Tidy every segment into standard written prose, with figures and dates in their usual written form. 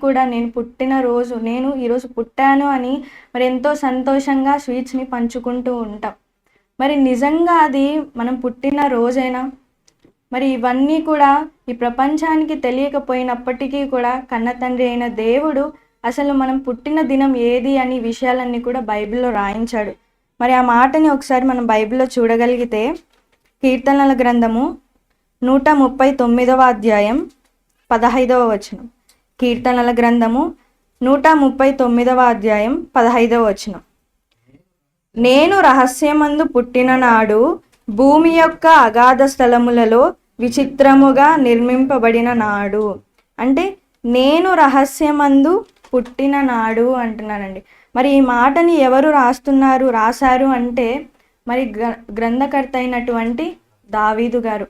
కూడా నేను పుట్టిన రోజు, నేను ఈరోజు పుట్టాను అని మరి ఎంతో సంతోషంగా స్వీట్స్ని పంచుకుంటూ ఉంటాం. మరి నిజంగా అది మనం పుట్టిన రోజైనా? మరి ఇవన్నీ కూడా ఈ ప్రపంచానికి తెలియకపోయినప్పటికీ కూడా కన్న తండ్రి అయిన దేవుడు అసలు మనం పుట్టిన దినం ఏది అని విషయాలన్నీ కూడా బైబిల్లో రాయించాడు. మరి ఆ మాటని ఒకసారి మనం బైబిల్లో చూడగలిగితే కీర్తనల గ్రంథము 139వ అధ్యాయం 15వ వచనం. కీర్తనల గ్రంథము 139వ అధ్యాయం 15వ వచనం. నేను రహస్యమందు పుట్టిన నాడు భూమి యొక్క అగాధ స్థలములలో విచిత్రముగా నిర్మింపబడిన నాడు. అంటే నేను రహస్యమందు పుట్టిన నాడు అంటున్నానండి. మరి ఈ మాటని ఎవరు రాశారు అంటే మరి గ్రంథకర్త అయినటువంటి దావీదు గారు.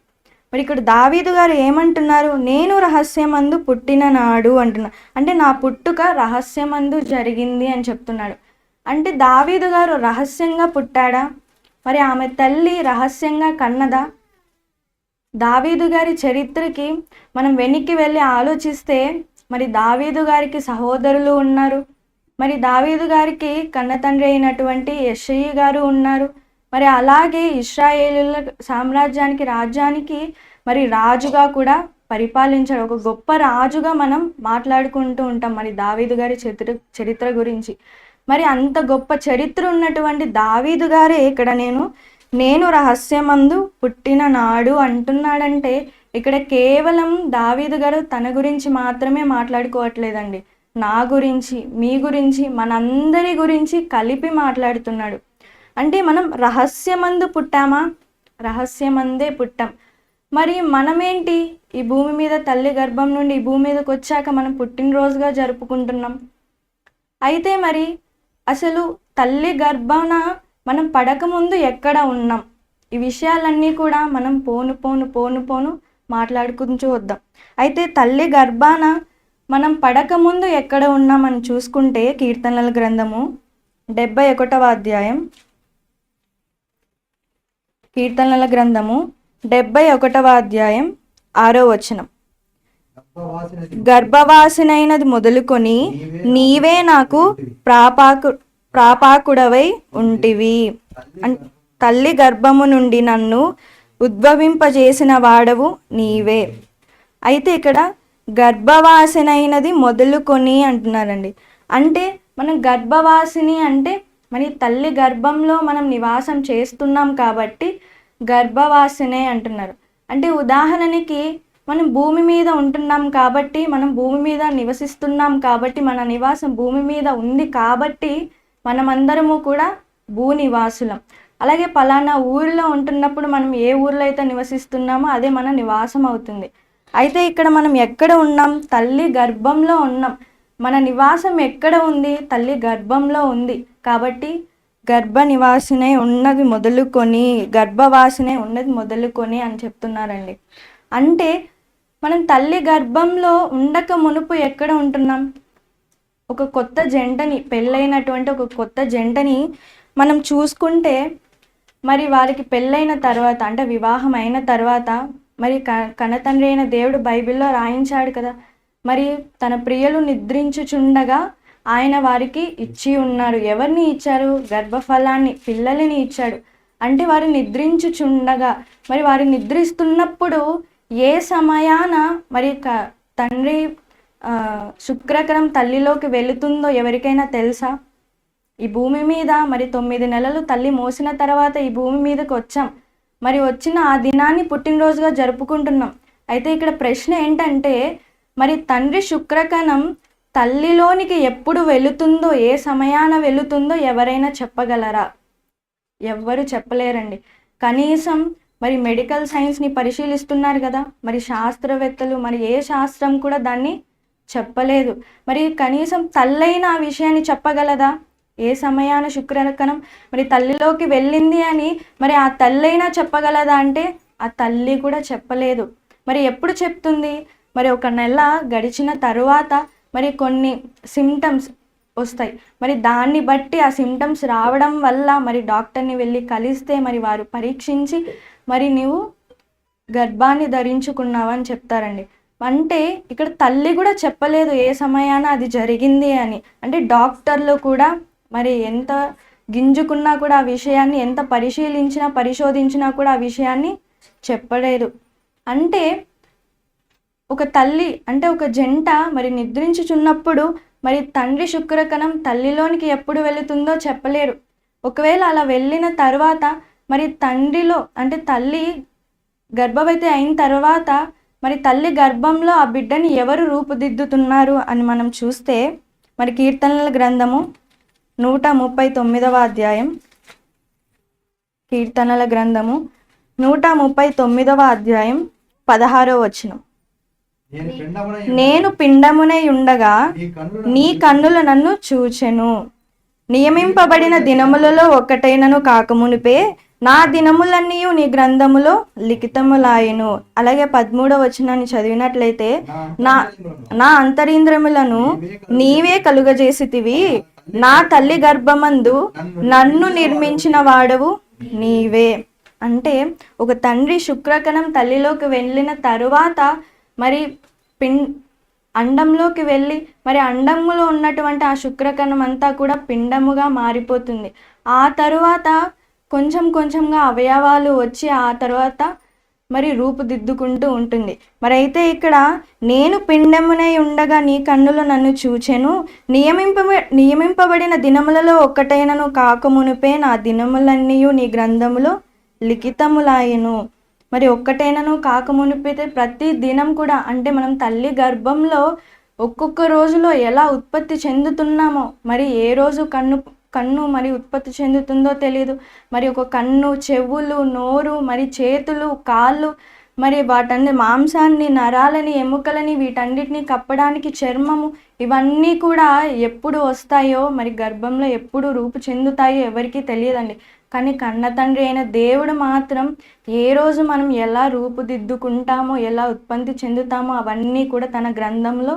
మరి ఇక్కడ దావీదు గారు ఏమంటున్నారు? నేను రహస్యమందు పుట్టిన నాడు అంటున్నా. అంటే నా పుట్టుక రహస్యమందు జరిగింది అని చెప్తున్నాడు. అంటే దావీదు గారు రహస్యంగా పుట్టాడా? మరి ఆమె తల్లి రహస్యంగా కన్నదా? దావీదు గారి చరిత్రకి మనం వెనక్కి వెళ్ళి ఆలోచిస్తే మరి దావీదు గారికి సహోదరులు ఉన్నారు. మరి దావీదు గారికి కన్న తండ్రి అయినటువంటి యెష్షయి గారు ఉన్నారు. మరి అలాగే ఇశ్రాయేలుల సామ్రాజ్యానికి రాజ్యానికి మరి రాజుగా కూడా పరిపాలించాడు. ఒక గొప్ప రాజుగా మనం మాట్లాడుకుంటూ ఉంటాం మరి దావీదు గారి చరిత్ర గురించి. మరి అంత గొప్ప చరిత్ర ఉన్నటువంటి దావీదు గారే ఇక్కడ నేను రహస్యమందు పుట్టిన నాడు అంటున్నాడంటే ఇక్కడ కేవలం దావీదు గారు తన గురించి మాత్రమే మాట్లాడుకోవట్లేదండి. నా గురించి, మీ గురించి, మనందరి గురించి కలిపి మాట్లాడుతున్నాడు. అంటే మనం రహస్యమందు పుట్టామా? రహస్యమందే పుట్టాం. మరి మనమేంటి ఈ భూమి మీద తల్లి గర్భం నుండి ఈ భూమి మీదకి వచ్చాక మనం పుట్టినరోజుగా జరుపుకుంటున్నాం. అయితే మరి అసలు తల్లి గర్భాన మనం పడకముందు ఎక్కడ ఉన్నాం? ఈ విషయాలన్నీ కూడా మనం పోను మాట్లాడుకుంటూ వద్దాం. అయితే తల్లి గర్భాన మనం పడకముందు ఎక్కడ ఉన్నామని చూసుకుంటే కీర్తనల గ్రంథము 71వ అధ్యాయం, కీర్తనల గ్రంథము 71వ అధ్యాయం 6వ వచనం. గర్భవాసినైనది మొదలుకొని నీవే నాకు ప్రాపాకుడవై ఉంటివి. తల్లి గర్భము నుండి నన్ను ఉద్భవింపజేసిన వాడవు నీవే. అయితే ఇక్కడ గర్భవాసినైనది మొదలుకొని అంటున్నారండి. అంటే మనం గర్భవాసిని అంటే మరి తల్లి గర్భంలో మనం నివాసం చేస్తున్నాం కాబట్టి గర్భవాసినే అంటున్నారు. అంటే ఉదాహరణకి మనం భూమి మీద ఉంటున్నాం కాబట్టి, మనం భూమి మీద నివసిస్తున్నాం కాబట్టి, మన నివాసం భూమి మీద ఉంది కాబట్టి మనమందరము కూడా భూనివాసులం. అలాగే పలానా ఊరిలో ఉంటున్నప్పుడు మనం ఏ ఊర్లో అయితే నివసిస్తున్నామో అదే మన నివాసం అవుతుంది. అయితే ఇక్కడ మనం ఎక్కడ ఉన్నాం? తల్లి గర్భంలో ఉన్నాం. మన నివాసం ఎక్కడ ఉంది? తల్లి గర్భంలో ఉంది. కాబట్టి గర్భవాసినే ఉన్నది మొదలుకొని అని చెప్తున్నారండి. అంటే మనం తల్లి గర్భంలో ఉండక మునుపు ఎక్కడ ఉంటున్నాం? ఒక కొత్త జంటని, పెళ్ళైనటువంటి ఒక కొత్త జంటని మనం చూసుకుంటే మరి వారికి పెళ్ళైన తర్వాత అంటే వివాహం అయిన తర్వాత మరి కన్నతండ్రి అయిన దేవుడు బైబిల్లో రాయించాడు కదా, మరి తన ప్రియులు నిద్రించుచుండగా ఆయన వారికి ఇచ్చి ఉన్నారు. ఎవరిని ఇచ్చారు? గర్భఫలాన్ని, పిల్లలని ఇచ్చాడు. అంటే వారు నిద్రించుచుండగా, మరి వారు నిద్రిస్తున్నప్పుడు ఏ సమయాన మరి తండ్రి శుక్రకణం తల్లిలోకి వెళుతుందో ఎవరికైనా తెలుసా? ఈ భూమి మీద మరి 9 నెలలు తల్లి మోసిన తర్వాత ఈ భూమి మీదకి వచ్చాం. మరి వచ్చిన ఆ దినాన్ని పుట్టినరోజుగా జరుపుకుంటున్నాం. అయితే ఇక్కడ ప్రశ్న ఏంటంటే మరి తండ్రి శుక్రకణం తల్లిలోనికి ఎప్పుడు వెళుతుందో, ఏ సమయాన వెళుతుందో ఎవరైనా చెప్పగలరా? ఎవ్వరు చెప్పలేరండి. కనీసం మరి మెడికల్ సైన్స్ని పరిశీలిస్తున్నారు కదా, మరి శాస్త్రవేత్తలు, మరి ఏ శాస్త్రం కూడా దాన్ని చెప్పలేదు. మరి కనీసం తల్లైన ఆ విషయాన్ని చెప్పగలదా? ఏ సమయాన శుక్రకణం మరి తల్లిలోకి వెళ్ళింది అని మరి ఆ తల్లైనా చెప్పగలదా అంటే ఆ తల్లి కూడా చెప్పలేదు. మరి ఎప్పుడు చెప్తుంది? మరి 1 నెల గడిచిన తరువాత మరి కొన్ని సిమ్టమ్స్ వస్తాయి. మరి దాన్ని బట్టి ఆ సిమ్టమ్స్ రావడం వల్ల మరి డాక్టర్ని వెళ్ళి కలిస్తే మరి వారు పరీక్షించి మరి నీవు గర్భాన్ని ధరించుకున్నావని చెప్తారండి. అంటే ఇక్కడ తల్లి కూడా చెప్పలేదు ఏ సమయాన అది జరిగింది అని. అంటే డాక్టర్లు కూడా మరి ఎంత గింజుకున్నా కూడా ఆ విషయాన్ని, ఎంత పరిశీలించినా పరిశోధించినా కూడా ఆ విషయాన్ని చెప్పలేదు. అంటే ఒక తల్లి అంటే ఒక జంట మరి నిద్రించుచున్నప్పుడు మరి తండ్రి శుక్రకణం తల్లిలోనికి ఎప్పుడు వెళుతుందో చెప్పలేరు. ఒకవేళ అలా వెళ్ళిన తర్వాత మరి తండ్రిలో అంటే తల్లి గర్భవతి అయిన తర్వాత మరి తల్లి గర్భంలో ఆ బిడ్డని ఎవరు రూపుదిద్దుతున్నారు అని మనం చూస్తే మరి కీర్తనల గ్రంథము 139వ అధ్యాయం, కీర్తనల గ్రంథము 139వ అధ్యాయం 16వ వచనం. నేను పిండమునై ఉండగా నీ కన్నులు నన్ను చూచెను. నియమింపబడిన దినములలో ఒక్కటైనను కాకమునిపే నా దినములన్నీ నీ గ్రంథములో లిఖితములాయెను. అలాగే 13వ వచనాన్ని చదివినట్లయితే నా అంతరింద్రములను నీవే కలుగజేసితివి, నా తల్లి గర్భమందు నన్ను నిర్మించిన వాడవు నీవే. అంటే ఒక తండ్రి శుక్రకణం తల్లిలోకి వెళ్ళిన తరువాత మరి అండంలోకి వెళ్ళి మరి అండంలో ఉన్నటువంటి ఆ శుక్రకణం అంతా కూడా పిండముగా మారిపోతుంది. ఆ తరువాత కొంచెం కొంచెంగా అవయవాలు వచ్చి ఆ తర్వాత మరి రూపుదిద్దుకుంటూ ఉంటుంది. మరి అయితే ఇక్కడ నేను పిండమునై ఉండగా నీ కన్నులు నన్ను చూచెను, నియమింపబడిన దినములలో ఒక్కటైనను కాకమునుపే నా దినములన్నీ నీ గ్రంథములో లిఖితములాయెను. మరి ఒక్కటైనను కాకమునిపైతే ప్రతి దినం కూడా అంటే మనం తల్లి గర్భంలో ఒక్కొక్క రోజులో ఎలా ఉత్పత్తి చెందుతున్నామో, మరి ఏ రోజు కన్ను మరి ఉత్పత్తి చెందుతుందో తెలియదు. మరి ఒక కన్ను, చెవులు, నోరు, మరి చేతులు, కాళ్ళు, మరి వాటన్ని మాంసాన్ని, నరాలని, ఎముకలని వీటన్నిటిని కప్పడానికి చర్మము, ఇవన్నీ కూడా ఎప్పుడు వస్తాయో మరి గర్భంలో ఎప్పుడు రూపు చెందుతాయో ఎవరికీ తెలియదండి. కానీ కన్న తండ్రి అయిన దేవుడు మాత్రం ఏ రోజు మనం ఎలా రూపుదిద్దుకుంటామో, ఎలా ఉత్పత్తి చెందుతామో అవన్నీ కూడా తన గ్రంథంలో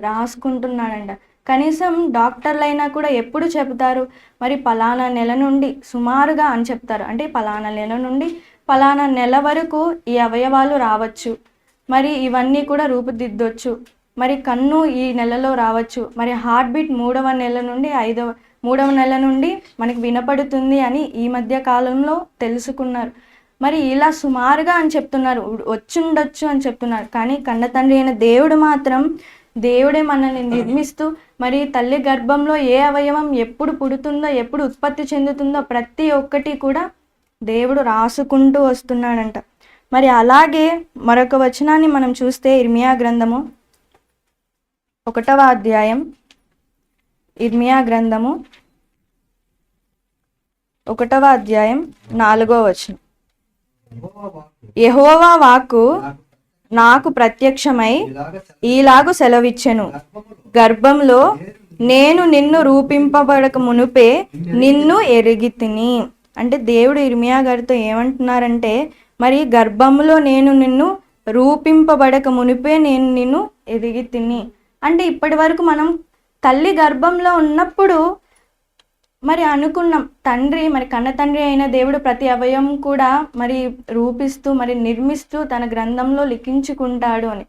రాసుకుంటున్నాడంట. కనీసం డాక్టర్లైనా కూడా ఎప్పుడు చెబుతారు, మరి పలానా నెల నుండి సుమారుగా అని చెప్తారు. అంటే పలానా నెల నుండి పలానా నెల వరకు ఈ అవయవాలు రావచ్చు, మరి ఇవన్నీ కూడా రూపుదిద్దొచ్చు, మరి కన్ను ఈ నెలలో రావచ్చు, మరి హార్ట్ బీట్ 3వ నెల నుండి 3వ నెల నుండి మనకి వినపడుతుంది అని ఈ మధ్య కాలంలో తెలుసుకున్నారు. మరి ఇలా సుమారుగా అని చెప్తున్నారు, వచ్చుండొచ్చు అని చెప్తున్నారు. కానీ కన్న తండ్రి అయిన దేవుడు మాత్రం దేవుడే మనల్ని నిర్మిస్తూ మరి తల్లి గర్భంలో ఏ అవయవం ఎప్పుడు పుడుతుందో, ఎప్పుడు ఉత్పత్తి చెందుతుందో ప్రతి ఒక్కటి కూడా దేవుడు రాసుకుంటూ వస్తున్నాడంట. మరి అలాగే మరొక వచనాన్ని మనం చూస్తే ఇర్మియా గ్రంథము 1వ అధ్యాయం, ఇర్మియా గ్రంథము 1వ అధ్యాయం 4వ వచనం. యెహోవా వాక్కు నాకు ప్రత్యక్షమై ఈలాగు సెలవిచ్చెను, గర్భంలో నేను నిన్ను రూపింపబడక మునుపే నిన్ను ఎరిగితిని. అంటే దేవుడు ఇర్మియా గారితో ఏమంటున్నారంటే మరి గర్భంలో నేను నిన్ను రూపింపబడక మునిపే నేను నిన్ను ఎరిగితిని. అంటే ఇప్పటి వరకు మనం తల్లి గర్భంలో ఉన్నప్పుడు మరి అనుకున్నాం తండ్రి మరి కన్న తండ్రి అయిన దేవుడు ప్రతి అవయవం కూడా మరి రూపిస్తూ మరి నిర్మిస్తూ తన గ్రంథంలో లిఖించుకుంటాడు అని.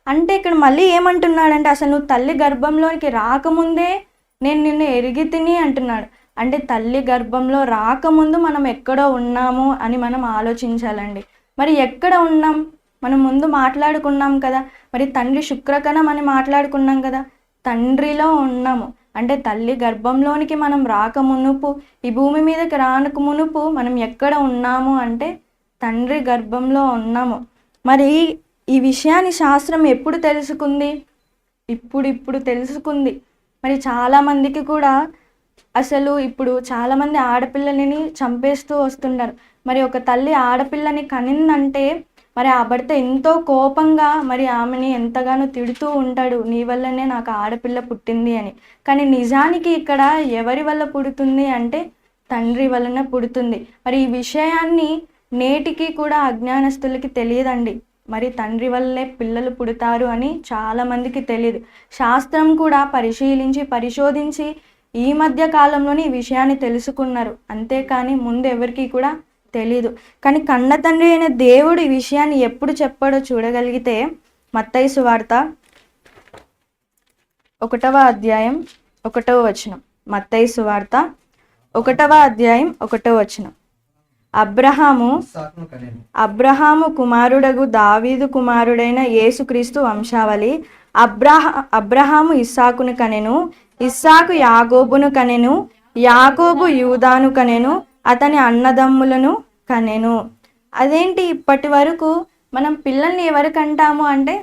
అంటే ఇక్కడ మళ్ళీ ఏమంటున్నాడంటే అసలు నువ్వు తల్లి గర్భంలోనికి రాకముందే నేను నిన్ను ఎరిగితిని అంటున్నాడు. అంటే తల్లి గర్భంలో రాకముందు మనం ఎక్కడో ఉన్నాము అని మనం ఆలోచించాలండి. మరి ఎక్కడ ఉన్నాం? మనం ముందు మాట్లాడుకున్నాం కదా, మరి తండ్రి శుక్రకణం అని మాట్లాడుకున్నాం కదా, తండ్రిలో ఉన్నాము. అంటే తల్లి గర్భంలోనికి మనం రాకమునుపు, ఈ భూమి మీదకి రానకు మునుపు మనం ఎక్కడ ఉన్నాము అంటే తండ్రి గర్భంలో ఉన్నాము. మరి ఈ విషయాన్ని శాస్త్రం ఎప్పుడు తెలుసుకుంది? ఇప్పుడు తెలుసుకుంది. మరి చాలామందికి కూడా అసలు ఇప్పుడు చాలామంది ఆడపిల్లలని చంపేస్తూ వస్తున్నారు. మరి ఒక తల్లి ఆడపిల్లని కనిందంటే మరి ఆ భర్త ఎంతో కోపంగా మరి ఆమెని ఎంతగానో తిడుతూ ఉంటాడు, నీ వల్లనే నాకు ఆడపిల్ల పుట్టింది అని. కానీ నిజానికి ఇక్కడ ఎవరి వల్ల పుడుతుంది అంటే తండ్రి వలన పుడుతుంది. మరి ఈ విషయాన్ని నేటికి కూడా అజ్ఞానస్తులకి తెలియదండి. మరి తండ్రి వల్లే పిల్లలు పుడతారు అని చాలామందికి తెలియదు. శాస్త్రం కూడా పరిశోధించి ఈ మధ్య కాలంలోనే ఈ విషయాన్ని తెలుసుకున్నారు. అంతేకాని ముందు ఎవరికి కూడా తెలీదు. కానీ కన్న తండ్రి అయిన దేవుడు ఈ విషయాన్ని ఎప్పుడు చెప్పాడో చూడగలిగితే మత్తయి సువార్త 1వ అధ్యాయం 1వ వచనం. మత్తయి సువార్త 1వ అధ్యాయం 1వ వచనం. అబ్రహాము కుమారుడగు దావీదు కుమారుడైన యేసుక్రీస్తు వంశావళి. అబ్రహాము ఇస్సాకును కనెను, ఇస్సాకు యాకోబును కనెను, యాకోబు యూదాను కనెను, అతని అన్నదమ్ములను కనెను. అదేంటి, ఇప్పటి వరకు మనం పిల్లల్ని ఎవరికి అంటాము అంటే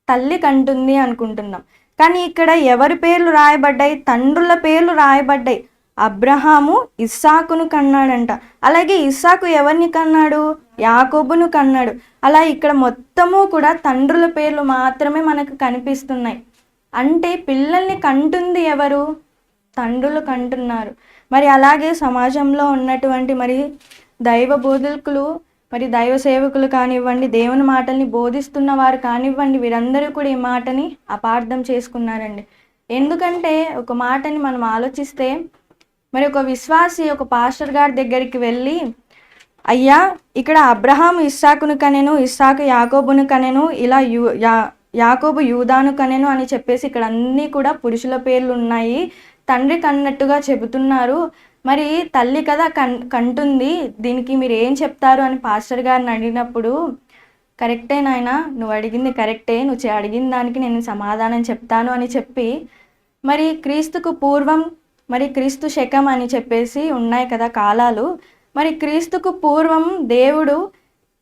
తల్లి కంటుంది అనుకుంటున్నాం. కానీ ఇక్కడ ఎవరి పేర్లు రాయబడ్డాయి? తండ్రుల పేర్లు రాయబడ్డాయి. అబ్రహాము ఇస్సాకును కన్నాడంట. అలాగే ఇస్సాకు ఎవరిని కన్నాడు? యాకోబును కన్నాడు. అలా ఇక్కడ మొత్తము కూడా తండ్రుల పేర్లు మాత్రమే మనకు కనిపిస్తున్నాయి. అంటే పిల్లల్ని కంటుంది ఎవరు? తండ్రులు కంటున్నారు. మరి అలాగే సమాజంలో ఉన్నటువంటి మరి దైవ బోధకులు, మరి దైవ సేవకులు కానివ్వండి, దేవుని మాటల్ని బోధిస్తున్న వారు కానివ్వండి, వీరందరూ కూడా ఈ మాటని అపార్థం చేసుకున్నారండి. ఎందుకంటే ఒక మాటని మనం ఆలోచిస్తే, మరి ఒక విశ్వాసి ఒక పాస్టర్ గారి దగ్గరికి వెళ్ళి, అయ్యా ఇక్కడ అబ్రహాము ఇస్సాకును కనెను, ఇస్సాకు యాకోబును కనెను, ఇలా యాకోబు యూదాను కనెను అని చెప్పేసి ఇక్కడ అన్నీ కూడా పురుషుల పేర్లు ఉన్నాయి, తండ్రి కన్నట్టుగా చెబుతున్నారు, మరి తల్లి కదా కంటుంది, దీనికి మీరు ఏం చెప్తారు అని పాస్టర్ గారిని అడిగినప్పుడు, కరెక్టే నాయన, నువ్వు అడిగింది కరెక్టే, నువ్వు అడిగిన దానికి నేను సమాధానం చెప్తాను అని చెప్పి, మరి క్రీస్తుకు పూర్వం మరి క్రీస్తు శకం అని చెప్పేసి ఉన్నాయి కదా కాలాలు. మరి క్రీస్తుకు పూర్వం దేవుడు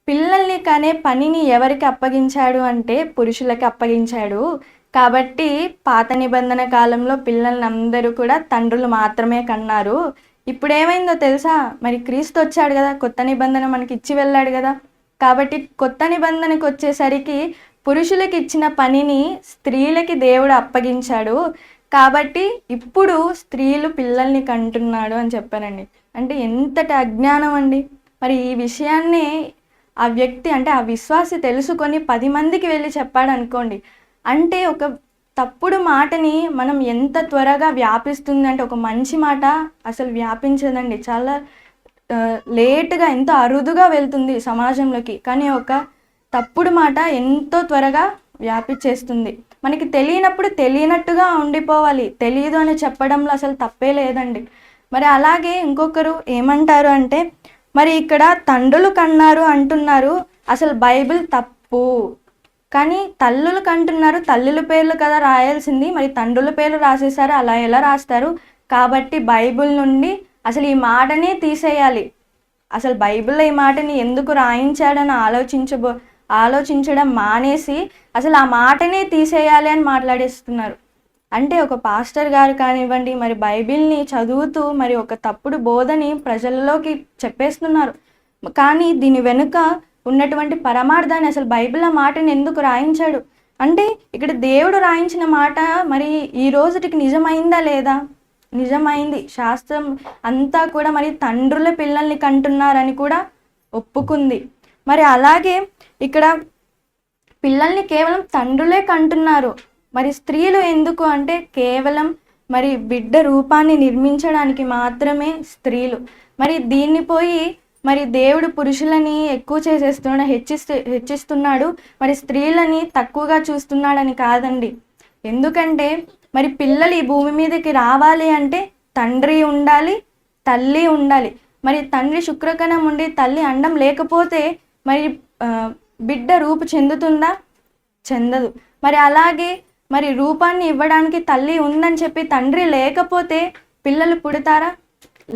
పిల్లల్ని కనే పనిని ఎవరికి అప్పగించాడు అంటే పురుషులకి అప్పగించాడు. కాబట్టి పాత నిబంధన కాలంలో పిల్లల్ని అందరూ కూడా తండ్రులు మాత్రమే కన్నారు. ఇప్పుడు ఏమైందో తెలుసా? మరి క్రీస్తు వచ్చాడు కదా, కొత్త నిబంధన మనకి ఇచ్చి వెళ్ళాడు కదా. కాబట్టి కొత్త నిబంధనకు వచ్చేసరికి పురుషులకి ఇచ్చిన పనిని స్త్రీలకి దేవుడు అప్పగించాడు. కాబట్టి ఇప్పుడు స్త్రీలు పిల్లల్ని కంటున్నాడు అని చెప్పారండి. అంటే ఎంతటి అజ్ఞానం అండి. మరి ఈ విషయాన్ని ఆ వ్యక్తి అంటే ఆ విశ్వాసి తెలుసుకొని 10 మందికి వెళ్ళి చెప్పాడు అనుకోండి, అంటే ఒక తప్పుడు మాటని మనం ఎంత త్వరగా వ్యాపిస్తుంది అంటే, ఒక మంచి మాట అసలు వ్యాపించదండి, చాలా లేటుగా, ఎంతో అరుదుగా వెళ్తుంది సమాజంలోకి. కానీ ఒక తప్పుడు మాట ఎంతో త్వరగా వ్యాపించేస్తుంది. మనకి తెలియనప్పుడు తెలియనట్టుగా ఉండిపోవాలి, తెలియదు అని చెప్పడంలో అసలు తప్పే లేదండి. మరి అలాగే ఇంకొకరు ఏమంటారు అంటే, మరి ఇక్కడ తండ్రులు కన్నారు అంటున్నారు, అసలు బైబిల్ తప్పు, కానీ తల్లులు కంటున్నారు, తల్లుల పేర్లు కదా రాయాల్సింది, మరి తండ్రుల పేర్లు రాసేసారు, అలా ఎలా రాస్తారు? కాబట్టి బైబిల్ నుండి అసలు ఈ మాటనే తీసేయాలి, అసలు బైబిల్లో ఈ మాటని ఎందుకు రాయించాడని ఆలోచించడం మానేసి అసలు ఆ మాటనే తీసేయాలి అని మాట్లాడేస్తున్నారు. అంటే ఒక పాస్టర్ గారు కానివ్వండి, మరి బైబిల్ని చదువుతూ మరి ఒక తప్పుడు బోధని ప్రజలలోకి చెప్పేస్తున్నారు. కానీ దీని వెనుక ఉన్నటువంటి పరమార్థాన్ని, అసలు బైబిల్ ఆ మాటని ఎందుకు రాయించాడు అంటే, ఇక్కడ దేవుడు రాయించిన మాట మరి ఈ రోజుటికి నిజమైందా లేదా? నిజమైంది. శాస్త్రం అంతా కూడా మరి తండ్రుల పిల్లల్ని కంటున్నారని కూడా ఒప్పుకుంది. మరి అలాగే ఇక్కడ పిల్లల్ని కేవలం తండ్రులే కంటున్నారు, మరి స్త్రీలు ఎందుకు అంటే కేవలం మరి బిడ్డ రూపాన్ని నిర్మించడానికి మాత్రమే స్త్రీలు. మరి దీన్ని పోయి మరి దేవుడు పురుషులని ఎక్కువ చేసేస్తున్నాడు, హెచ్చిస్తున్నాడు, మరి స్త్రీలని తక్కువగా చూస్తున్నాడని కాదండి. ఎందుకంటే మరి పిల్లలు ఈ భూమి మీదకి రావాలి అంటే తండ్రి ఉండాలి, తల్లి ఉండాలి. మరి తండ్రి శుక్రకణం ఉండి తల్లి అండం లేకపోతే మరి బిడ్డ రూపు చెందుతుందా? చెందదు. మరి అలాగే మరి రూపాన్ని ఇవ్వడానికి తల్లి ఉందని చెప్పి తండ్రి లేకపోతే పిల్లలు పుడతారా?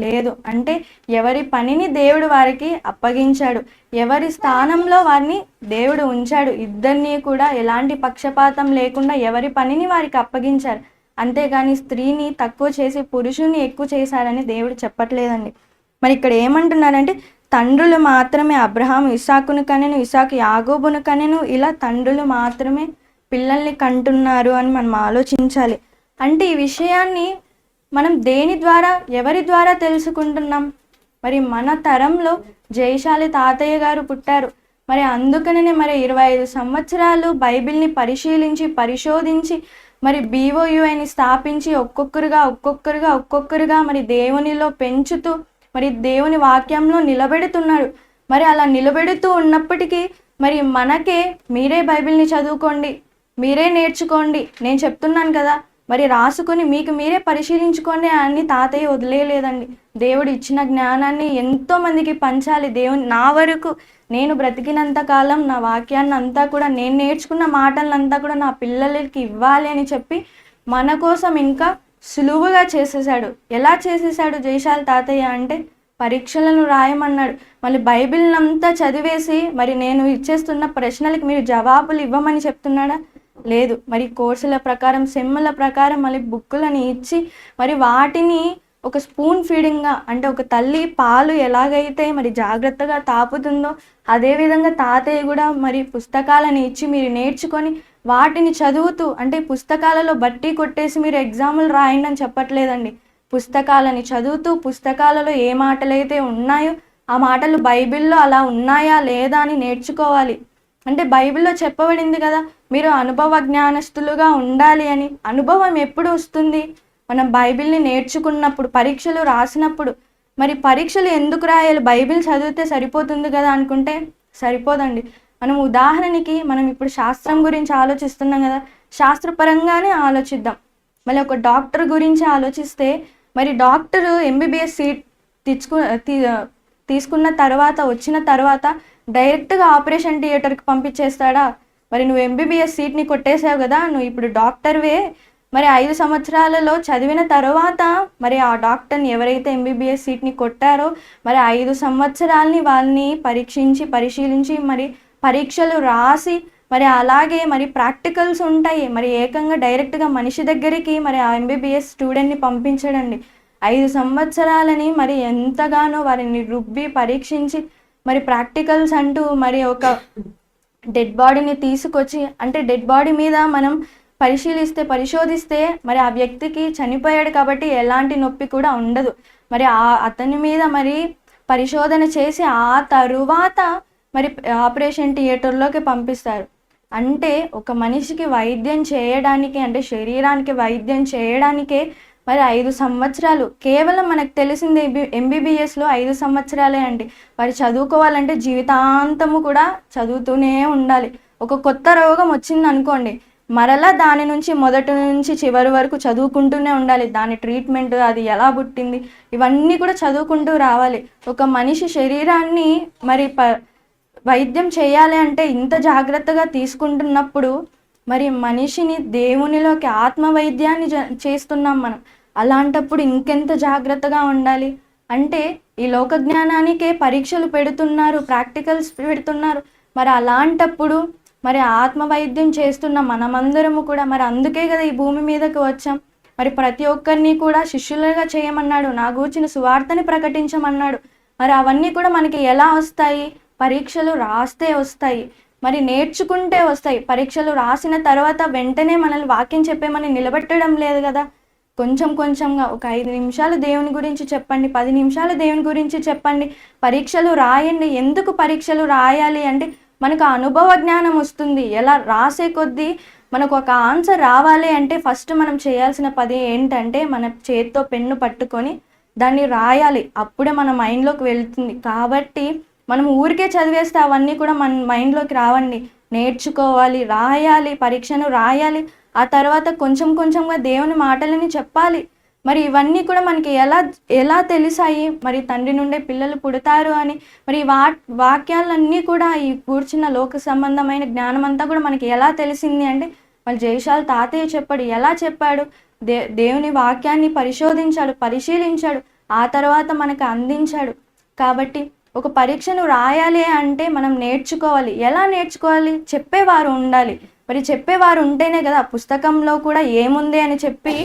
లేదు. అంటే ఎవరి పనిని దేవుడు వారికి అప్పగించాడు, ఎవరి స్థానంలో వారిని దేవుడు ఉంచాడు. ఇద్దరిని కూడా ఎలాంటి పక్షపాతం లేకుండా ఎవరి పనిని వారికి అప్పగించారు. అంతేగాని స్త్రీని తక్కువ చేసి పురుషుని ఎక్కువ చేశారని దేవుడు చెప్పట్లేదండి. మరి ఇక్కడ ఏమంటున్నారంటే తండ్రులు మాత్రమే అబ్రహాము ఇస్సాకును కనెను, ఇస్సాకు యాకోబును కనెను, ఇలా తండ్రులు మాత్రమే పిల్లల్ని కంటున్నారు అని మనం ఆలోచించాలి. అంటే ఈ విషయాన్ని మనం దేని ద్వారా, ఎవరి ద్వారా తెలుసుకుంటున్నాం? మరి మన తరంలో జయశాలి తాతయ్య గారు పుట్టారు. మరి అందుకనే మరి 25 సంవత్సరాలు బైబిల్ని పరిశోధించి మరి BOUని స్థాపించి ఒక్కొక్కరుగా మరి దేవునిలో పెంచుతూ మరి దేవుని వాక్యంలో నిలబెడుతున్నాడు. మరి అలా నిలబెడుతూ ఉన్నప్పటికీ మరి మనకే మీరే బైబిల్ని చదువుకోండి, మీరే నేర్చుకోండి, నేను చెప్తున్నాను కదా, మరి రాసుకొని మీకు మీరే పరిశీలించుకోండి అని తాతయ్య వదిలేయలేదండి. దేవుడు ఇచ్చిన జ్ఞానాన్ని ఎంతోమందికి పంచాలి. దేవుని నా వరకు నేను బ్రతికినంత కాలం నా వాక్యాన్ని అంతా కూడా, నేను నేర్చుకున్న మాటలంతా కూడా నా పిల్లలకి ఇవ్వాలి అని చెప్పి మన కోసం ఇంకా సులువుగా చేసేసాడు. ఎలా చేసేసాడు జైశాల్ తాతయ్య అంటే, పరీక్షలను రాయమన్నాడు. మళ్ళీ బైబిల్ అంతా చదివేసి మరి నేను ఇచ్చేస్తున్న ప్రశ్నలకి మీరు జవాబులు ఇవ్వమని చెప్తున్నాడా? లేదు. మరి కోర్సుల ప్రకారం, సెమ్ముల ప్రకారం మళ్ళీ బుక్కులని ఇచ్చి మరి వాటిని ఒక స్పూన్ ఫీడింగ్గా, అంటే ఒక తల్లి పాలు ఎలాగైతే మరి జాగ్రత్తగా తాపుతుందో అదేవిధంగా తాతయ్య కూడా మరి పుస్తకాలను ఇచ్చి మీరు నేర్చుకొని వాటిని చదువుతూ, అంటే పుస్తకాలలో బట్టి కొట్టేసి మీరు ఎగ్జాములు రాయండి అని చెప్పట్లేదండి. పుస్తకాలని చదువుతూ పుస్తకాలలో ఏ మాటలైతే ఉన్నాయో ఆ మాటలు బైబిల్లో అలా ఉన్నాయా లేదా అని నేర్చుకోవాలి. అంటే బైబిల్లో చెప్పబడింది కదా, మీరు అనుభవ జ్ఞానస్తులుగా ఉండాలి అని. అనుభవం ఎప్పుడు వస్తుంది? మనం బైబిల్ని నేర్చుకున్నప్పుడు, పరీక్షలు రాసినప్పుడు. మరి పరీక్షలు ఎందుకు రాయాలి? బైబిల్ చదివితే సరిపోతుంది కదా అనుకుంటే సరిపోదండి. మనం ఉదాహరణకి మనం ఇప్పుడు శాస్త్రం గురించి ఆలోచిస్తున్నాం కదా, శాస్త్రపరంగానే ఆలోచిద్దాం. మళ్ళీ ఒక డాక్టర్ గురించి ఆలోచిస్తే, మరి డాక్టరు ఎంబీబీఎస్ సీట్ తీసుకున్న తర్వాత, వచ్చిన తర్వాత డైరెక్ట్గా ఆపరేషన్ థియేటర్కి పంపించేస్తాడా? మరి నువ్వు ఎంబీబీఎస్ సీట్ని కొట్టేసావు కదా, నువ్వు ఇప్పుడు డాక్టర్వే, మరి 5 సంవత్సరాలలో చదివిన తర్వాత మరి ఆ డాక్టర్ని ఎవరైతే ఎంబీబీఎస్ సీట్ని కొట్టారో మరి 5 సంవత్సరాలని వాళ్ళని పరీక్షించి పరిశీలించి మరి పరీక్షలు రాసి మరి అలాగే మరి ప్రాక్టికల్స్ ఉంటాయి. మరి ఏకంగా డైరెక్ట్గా మనిషి దగ్గరికి మరి ఆ ఎంబీబీఎస్ స్టూడెంట్ని పంపించడండి. 5 సంవత్సరాలని మరి ఎంతగానో వారిని రుబ్బి పరీక్షించి మరి ప్రాక్టికల్స్ అంటూ మరి ఒక డెడ్ బాడీని తీసుకొచ్చి, అంటే డెడ్ బాడీ మీద మనం పరిశోధిస్తే మరి ఆ వ్యక్తికి చనిపోయాడు కాబట్టి ఎలాంటి నొప్పి కూడా ఉండదు. మరి అతని మీద మరి పరిశోధన చేసి ఆ తరువాత మరి ఆపరేషన్ థియేటర్లోకి పంపిస్తారు. అంటే ఒక మనిషికి వైద్యం చేయడానికి, అంటే శరీరానికి వైద్యం చేయడానికే మరి 5 సంవత్సరాలు. కేవలం మనకు తెలిసింది ఎంబీబీఎస్లో 5 సంవత్సరాలే అండి. మరి చదువుకోవాలంటే జీవితాంతము కూడా చదువుతూనే ఉండాలి. ఒక కొత్త రోగం వచ్చింది అనుకోండి, మరలా దాని నుంచి మొదటి నుంచి చివరి వరకు చదువుకుంటూనే ఉండాలి. దాని ట్రీట్మెంట్, అది ఎలా పుట్టింది, ఇవన్నీ కూడా చదువుకుంటూ రావాలి. ఒక మనిషి శరీరాన్ని మరి వైద్యం చేయాలి అంటే ఇంత జాగ్రత్తగా తీసుకుంటున్నప్పుడు మరి మనిషిని దేవునిలోకి ఆత్మ వైద్యాన్ని చేస్తున్నాం మనం. అలాంటప్పుడు ఇంకెంత జాగ్రత్తగా ఉండాలి. అంటే ఈ లోక జ్ఞానానికే పరీక్షలు పెడుతున్నారు, ప్రాక్టికల్స్ పెడుతున్నారు. మరి అలాంటప్పుడు మరి ఆత్మ వైద్యం చేస్తున్న మనమందరము కూడా, మరి అందుకే కదా ఈ భూమి మీదకి వచ్చాం. మరి ప్రతి ఒక్కరిని కూడా శిష్యులుగా చేయమన్నాడు, నా గూర్చిన సువార్తని ప్రకటించమన్నాడు. మరి అవన్నీ కూడా మనకి ఎలా వస్తాయి? పరీక్షలు రాస్తే వస్తాయి, మరి నేర్చుకుంటే వస్తాయి. పరీక్షలు రాసిన తర్వాత వెంటనే మనల్ని వాక్యం చెప్పేమని నిలబెట్టడం లేదు కదా. కొంచెం కొంచెంగా ఒక 5 నిమిషాలు దేవుని గురించి చెప్పండి, 10 నిమిషాలు దేవుని గురించి చెప్పండి, పరీక్షలు రాయండి. ఎందుకు పరీక్షలు రాయాలి అంటే మనకు అనుభవ జ్ఞానం వస్తుంది. ఎలా రాసే కొద్దీ మనకు ఒక ఆన్సర్ రావాలి అంటే ఫస్ట్ మనం చేయాల్సిన పని ఏంటంటే మన చేత్తో పెన్ను పట్టుకొని దాన్ని రాయాలి. అప్పుడే మన మైండ్లోకి వెళ్తుంది. కాబట్టి మనం ఊరికే చదివేస్తే అవన్నీ కూడా మన మైండ్లోకి రావండి. నేర్చుకోవాలి, రాయాలి, పరీక్షను రాయాలి. ఆ తర్వాత కొంచెం కొంచెంగా దేవుని మాటలని చెప్పాలి. మరి ఇవన్నీ కూడా మనకి ఎలా తెలిసాయి? మరి తండ్రి నుండే పిల్లలు పుడతారు అని. మరి వాక్యాలన్నీ కూడా ఈ కూర్చున్న లోక సంబంధమైన జ్ఞానం అంతా కూడా మనకి ఎలా తెలిసింది అంటే మరి జైశాల్ తాతయ్య చెప్పాడు. ఎలా చెప్పాడు? దేవుని వాక్యాన్ని పరిశీలించాడు, ఆ తర్వాత మనకు అందించాడు. కాబట్టి ఒక పరీక్షను రాయాలి అంటే మనం నేర్చుకోవాలి. ఎలా నేర్చుకోవాలి? చెప్పేవారు ఉండాలి. మరి చెప్పేవారు ఉంటేనే కదా, పుస్తకంలో కూడా ఏముంది అని చెప్పి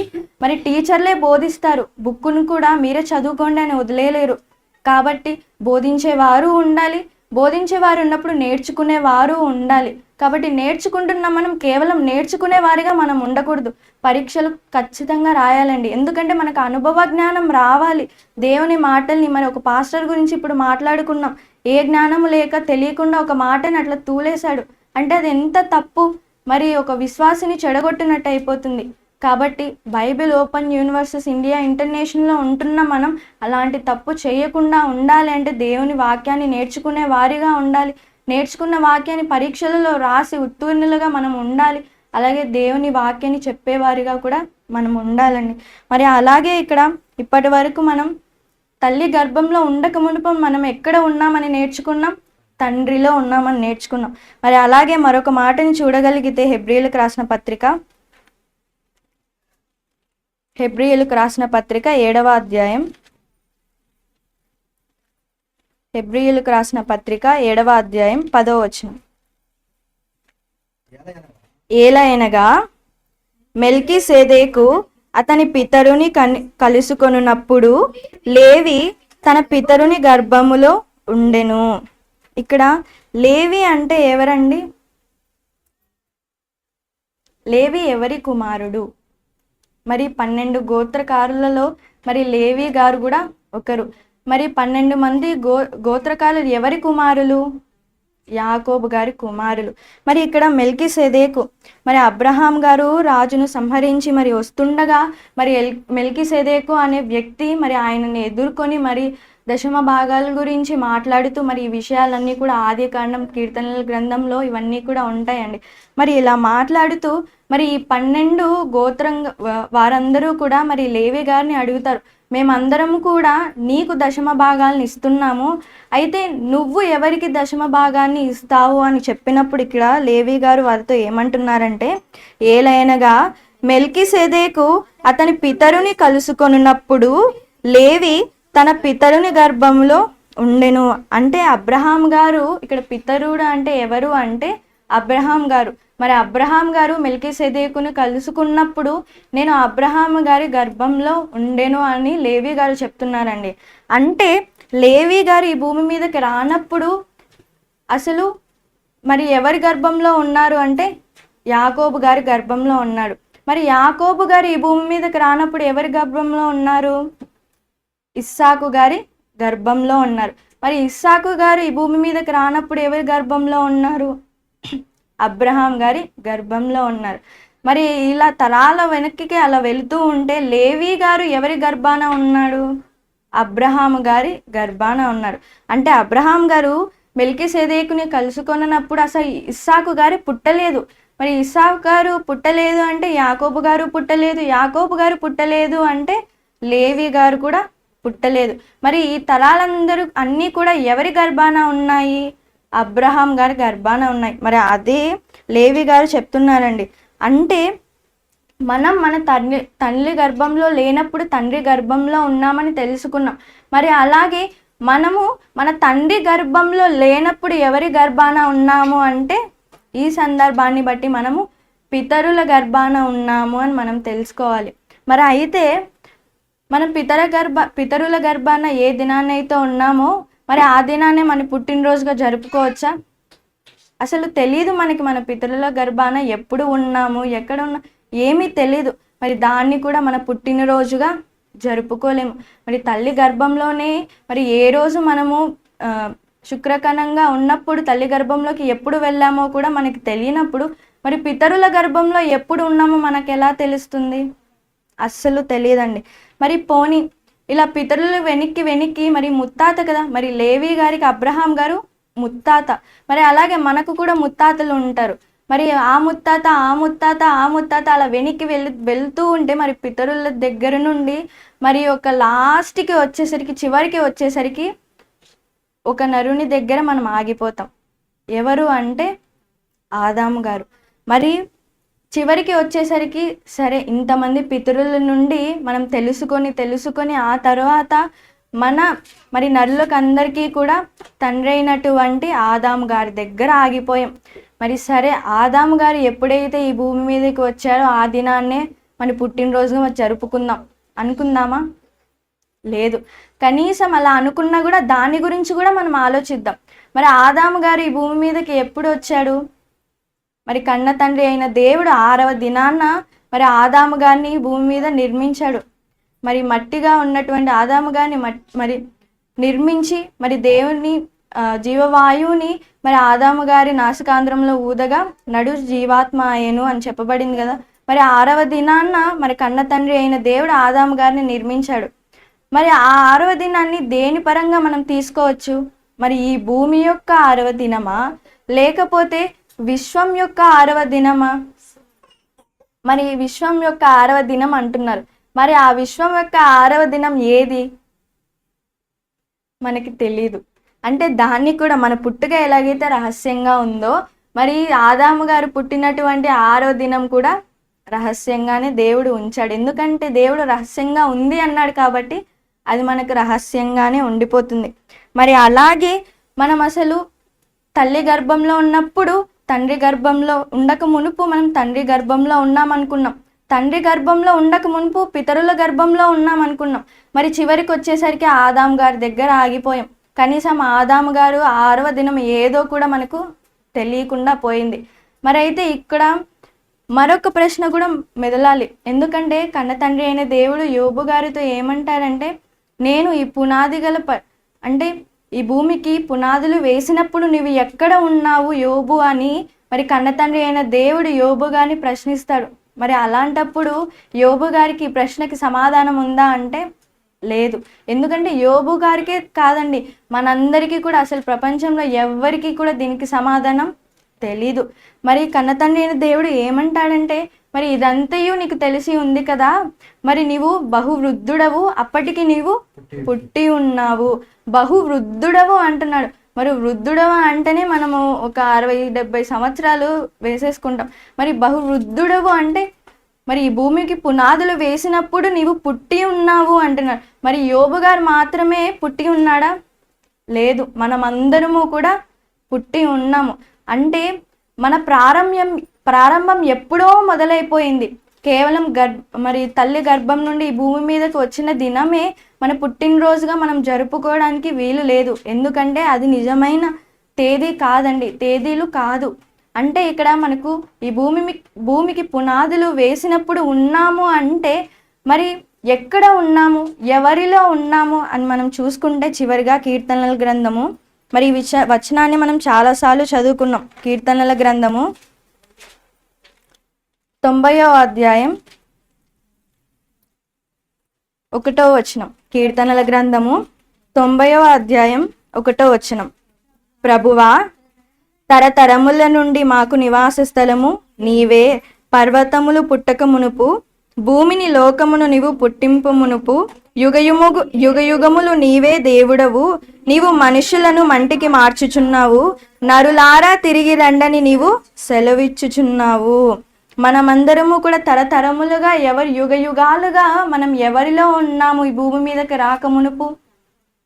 మరి టీచర్లే బోధిస్తారు. బుక్కును కూడా మీరే చదువుకోండి అని వదిలేయలేరు. కాబట్టి బోధించేవారు ఉండాలి. బోధించేవారు ఉన్నప్పుడు నేర్చుకునేవారు ఉండాలి. కాబట్టి నేర్చుకుంటున్న మనం కేవలం నేర్చుకునేవారిగా మనం ఉండకూడదు. పరీక్షలు ఖచ్చితంగా రాయాలండి. ఎందుకంటే మనకు అనుభవ జ్ఞానం రావాలి. దేవుని మాటల్ని, మరి ఒక పాస్టర్ గురించి ఇప్పుడు మాట్లాడుకున్నాం. ఏ జ్ఞానము లేక తెలియకుండా ఒక మాటని అట్లా తూలేశాడు అంటే అది ఎంత తప్పు. మరి ఒక విశ్వాసిని చెడగొట్టినట్టు అయిపోతుంది. కాబట్టి బైబిల్ ఓపెన్ యూనివర్సెస్ ఇండియా ఇంటర్నేషనల్లో ఉంటున్న మనం అలాంటి తప్పు చేయకుండా ఉండాలి అంటే దేవుని వాక్యాన్ని నేర్చుకునే వారిగా ఉండాలి. నేర్చుకున్న వాక్యాన్ని పరీక్షలలో రాసి ఉత్తీర్ణులుగా మనం ఉండాలి. అలాగే దేవుని వాక్యాన్ని చెప్పేవారిగా కూడా మనం ఉండాలండి. మరి అలాగే ఇక్కడ ఇప్పటి వరకు మనం తల్లి గర్భంలో ఉండక మునుపు మనం ఎక్కడ ఉన్నామని నేర్చుకున్నాం, తండ్రిలో ఉన్నామని నేర్చుకున్నాం. మరి అలాగే మరొక మాటని చూడగలిగితే హెబ్రీయులకు రాసిన పత్రిక 7వ అధ్యాయం, హెబ్రీయులకు రాసిన పత్రిక 7వ అధ్యాయం 10వ వచనం. ఏలయనగా మెల్కీసెదెకు అతని పితరుని కలుసుకొనున్నప్పుడు లేవి తన పితరుని గర్భములో ఉండెను. ఇక్కడ లేవి అంటే ఎవరండి? లేవి ఎవరి కుమారుడు? మరి 12 గోత్రకారులలో మరి లేవి గారు కూడా ఒకరు. మరి 12 మంది గోత్రకారులు ఎవరి కుమారులు? యాకోబు గారి కుమారులు. మరి ఇక్కడ మెల్కీసెదెకు మరి అబ్రహాం గారు రాజును సంహరించి మరి వస్తుండగా మరి మెల్కీసెదెకు అనే వ్యక్తి మరి ఆయనని ఎదుర్కొని మరి దశమ భాగాల గురించి మాట్లాడుతూ మరి ఈ విషయాలన్నీ కూడా ఆదికాండం, కీర్తనల గ్రంథంలో ఇవన్నీ కూడా ఉంటాయండి. మరి ఇలా మాట్లాడుతూ మరి ఈ 12 వారందరూ కూడా మరి లేవి గారిని అడుగుతారు, మేమందరం కూడా నీకు దశమ భాగాలను ఇస్తున్నాము, అయితే నువ్వు ఎవరికి దశమ భాగాన్ని ఇస్తావు అని చెప్పినప్పుడు ఇక్కడ లేవి గారు వారితో ఏమంటున్నారంటే, ఏలైనగా మెల్కీసెదెకు అతని పితరుని కలుసుకొనున్నప్పుడు లేవి తన పితరుని గర్భంలో ఉండెను. అంటే అబ్రహాం గారు, ఇక్కడ పితరుడు అంటే ఎవరు అంటే అబ్రహాం గారు. మరి అబ్రహాం గారు మెల్కీసెదెకును కలుసుకున్నప్పుడు నేను అబ్రహాం గారి గర్భంలో ఉండెను అని లేవి గారు చెప్తున్నారండి. అంటే లేవి గారు ఈ భూమి మీదకి రానప్పుడు అసలు మరి ఎవరి గర్భంలో ఉన్నారు అంటే యాకోబు గారి గర్భంలో ఉన్నాడు. మరి యాకోబు గారు ఈ భూమి మీదకి రానప్పుడు ఎవరి గర్భంలో ఉన్నారు? ఇస్సాకు గారి గర్భంలో ఉన్నారు. మరి ఇస్సాకు గారు ఈ భూమి మీదకి రానప్పుడు ఎవరి గర్భంలో ఉన్నారు? అబ్రహాం గారి గర్భంలో ఉన్నారు. మరి ఇలా తరాల వెనక్కి అలా వెళుతూ ఉంటే లేవి గారు ఎవరి గర్భాన ఉన్నాడు? అబ్రహాం గారి గర్భాన ఉన్నారు. అంటే అబ్రహాం గారు మెల్కీసెదెకుని కలుసుకొన్నప్పుడు అసలు ఇస్సాకు గారు పుట్టలేదు. మరి ఇస్సాకు గారు పుట్టలేదు అంటే యాకోబు గారు పుట్టలేదు, యాకోబు గారు పుట్టలేదు అంటే లేవి గారు కూడా పుట్టలేదు. మరి ఈ తరాలందరూ అన్నీ కూడా ఎవరి గర్భాన ఉన్నాయి? అబ్రహాం గారి గర్భాన ఉన్నాయి. మరి అదే లేవి గారు చెప్తున్నారండి. అంటే మనం మన తల్లి గర్భంలో లేనప్పుడు తండ్రి గర్భంలో ఉన్నామని తెలుసుకున్నాం. మరి అలాగే మనము మన తండ్రి గర్భంలో లేనప్పుడు ఎవరి గర్భాన ఉన్నాము అంటే ఈ సందర్భాన్ని బట్టి మనము పితరుల గర్భాన ఉన్నాము అని మనం తెలుసుకోవాలి. మరి అయితే మనం పితరుల గర్భాన ఏ దినాన్నైతే ఉన్నామో మరి ఆ దినాన్నే మన పుట్టినరోజుగా జరుపుకోవచ్చా? అసలు తెలియదు మనకి మన పితరుల గర్భాన ఎప్పుడు ఉన్నాము, ఎక్కడ ఉన్నా ఏమీ తెలీదు. మరి దాన్ని కూడా మన పుట్టినరోజుగా జరుపుకోలేము. మరి తల్లి గర్భంలోనే మరి ఏ రోజు మనము శుక్రకణంగా ఉన్నప్పుడు తల్లి గర్భంలోకి ఎప్పుడు వెళ్ళామో కూడా మనకి తెలియనప్పుడు మరి పితరుల గర్భంలో ఎప్పుడు ఉన్నామో మనకు ఎలా తెలుస్తుంది? అస్సలు తెలియదండి. మరి పోనీ ఇలా పితరులు వెనక్కి మరి ముత్తాత కదా, మరి లేవి గారికి అబ్రహాం గారు ముత్తాత. మరి అలాగే మనకు కూడా ముత్తాతలు ఉంటారు. మరి ఆ ముత్తాత అలా వెనక్కి వెళ్తూ ఉంటే మరి పితరుల దగ్గర నుండి మరి ఒక లాస్ట్కి వచ్చేసరికి చివరికి వచ్చేసరికి ఒక నరుని దగ్గర మనం ఆగిపోతాం. ఎవరు అంటే ఆదాము గారు. మరి చివరికి వచ్చేసరికి సరే ఇంతమంది పితరుల నుండి మనం తెలుసుకొని ఆ తర్వాత మరి నరులకు అందరికీ కూడా తండ్రి అయినటువంటి ఆదాము గారి దగ్గర ఆగిపోయాం. మరి సరే ఆదాము గారు ఎప్పుడైతే ఈ భూమి మీదకి వచ్చారో ఆ దినాన్నే మన పుట్టినరోజుగా జరుపుకుందాం అనుకుందామా? లేదు. కనీసం అలా అనుకున్నా కూడా దాని గురించి కూడా మనం ఆలోచిద్దాం. మరి ఆదాము గారు ఈ భూమి మీదకి ఎప్పుడు వచ్చాడు? మరి కన్న తండ్రి అయిన దేవుడు 6వ దినాన్న మరి ఆదాము గారిని భూమి మీద నిర్మించాడు. మరి మట్టిగా ఉన్నటువంటి ఆదాము గారిని మరి నిర్మించి మరి దేవుని జీవవాయువుని మరి ఆదాము గారి నాసికాంధ్రంలో ఊదగా నడు జీవాత్మ అయ్యను అని చెప్పబడింది కదా. మరి 6వ దినాన్న మరి కన్న తండ్రి అయిన దేవుడు ఆదాము గారిని నిర్మించాడు. మరి ఆ 6వ దినాన్ని దేని పరంగా మనం తీసుకోవచ్చు? మరి ఈ భూమి యొక్క 6వ దినమా, లేకపోతే విశ్వం యొక్క 6వ దినమా? మరి ఈ విశ్వం యొక్క 6వ దినం అంటున్నారు. మరి ఆ విశ్వం యొక్క 6వ దినం ఏది మనకి తెలీదు. అంటే దాన్ని కూడా మన పుట్టుక ఎలాగైతే రహస్యంగా ఉందో, మరి ఆదాము గారు పుట్టినటువంటి 6వ దినం కూడా రహస్యంగానే దేవుడు ఉంచాడు. ఎందుకంటే దేవుడు రహస్యంగా ఉంది అన్నాడు కాబట్టి అది మనకు రహస్యంగానే ఉండిపోతుంది. మరి అలాగే మనం అసలు తల్లి గర్భంలో ఉన్నప్పుడు, తండ్రి గర్భంలో ఉండక మునుపు మనం తండ్రి గర్భంలో ఉన్నాం అనుకున్నాం. తండ్రి గర్భంలో ఉండక మునుపు పితరుల గర్భంలో ఉన్నాం అనుకున్నాం. మరి చివరికి వచ్చేసరికి ఆదాం గారి దగ్గర ఆగిపోయాం. కనీసం ఆదాము గారు 6వ దినం ఏదో కూడా మనకు తెలియకుండా పోయింది. మరి అయితే ఇక్కడ మరొక ప్రశ్న కూడా మెదలాలి. ఎందుకంటే కన్న తండ్రి అయిన దేవుడు యోబు గారితో ఏమంటారంటే, నేను ఈ పునాది గల అంటే ఈ భూమికి పునాదులు వేసినప్పుడు నువ్వు ఎక్కడ ఉన్నావు యోబు అని మరి కన్న తండ్రి అయిన దేవుడు యోబు గారిని ప్రశ్నిస్తాడు. మరి అలాంటప్పుడు యోబు గారికి ఈ ప్రశ్నకి సమాధానం ఉందా అంటే లేదు. ఎందుకంటే యోబు గారికే కాదండి, మనందరికీ కూడా, అసలు ప్రపంచంలో ఎవ్వరికీ కూడా దీనికి సమాధానం తెలీదు. మరి కన్న తండ్రి అయిన దేవుడు ఏమంటాడంటే, మరి ఇదంతయు నీకు తెలిసి ఉంది కదా, మరి నీవు బహువృద్ధుడవు, అప్పటికి నీవు పుట్టి ఉన్నావు. బహువృద్ధుడవు అంటున్నాడు. మరి వృద్ధుడవు అంటేనే మనము ఒక 60-70 సంవత్సరాలు వేసేసుకుంటాం. మరి బహువృద్ధుడవు అంటే మరి ఈ భూమికి పునాదులు వేసినప్పుడు నీవు పుట్టి ఉన్నావు అంటున్నాడు. మరి యోబు గారు మాత్రమే పుట్టి ఉన్నాడా? లేదు, మనమందరము కూడా పుట్టి ఉన్నాము. అంటే మన ప్రారంభం ఎప్పుడో మొదలైపోయింది. కేవలం మరి తల్లి గర్భం నుండి ఈ భూమి మీదకి వచ్చిన దినమే మన పుట్టినరోజుగా మనం జరుపుకోవడానికి వీలు లేదు. ఎందుకంటే అది నిజమైన తేదీ కాదండి, తేదీలు కాదు. అంటే ఇక్కడ మనకు ఈ భూమికి పునాదులు వేసినప్పుడు ఉన్నాము అంటే మరి ఎక్కడ ఉన్నాము, ఎవరిలో ఉన్నాము అని మనం చూసుకుంటే చివరిగా కీర్తనల గ్రంథము, మరి ఈ వచనాన్ని మనం చాలాసార్లు చదువుకున్నాం. కీర్తనల గ్రంథము 90వ అధ్యాయం 1వ వచనం. కీర్తనల గ్రంథము 90వ అధ్యాయం 1వ వచనం. ప్రభువా, తరతరముల నుండి మాకు నివాస స్థలము నీవే. పర్వతములు పుట్టక మునుపు, భూమిని లోకమును నీవు పుట్టింపు మునుపు, యుగయుగములు నీవే దేవుడవు. నీవు మనుషులను మంటికి మార్చుచున్నావు, నరులారా తిరిగి రండని నీవు సెలవిచ్చుచున్నావు. మనమందరము కూడా తరతరములుగా యుగయుగాలుగా మనం ఎవరిలో ఉన్నాము? ఈ భూమి మీదకి రాక మునుపు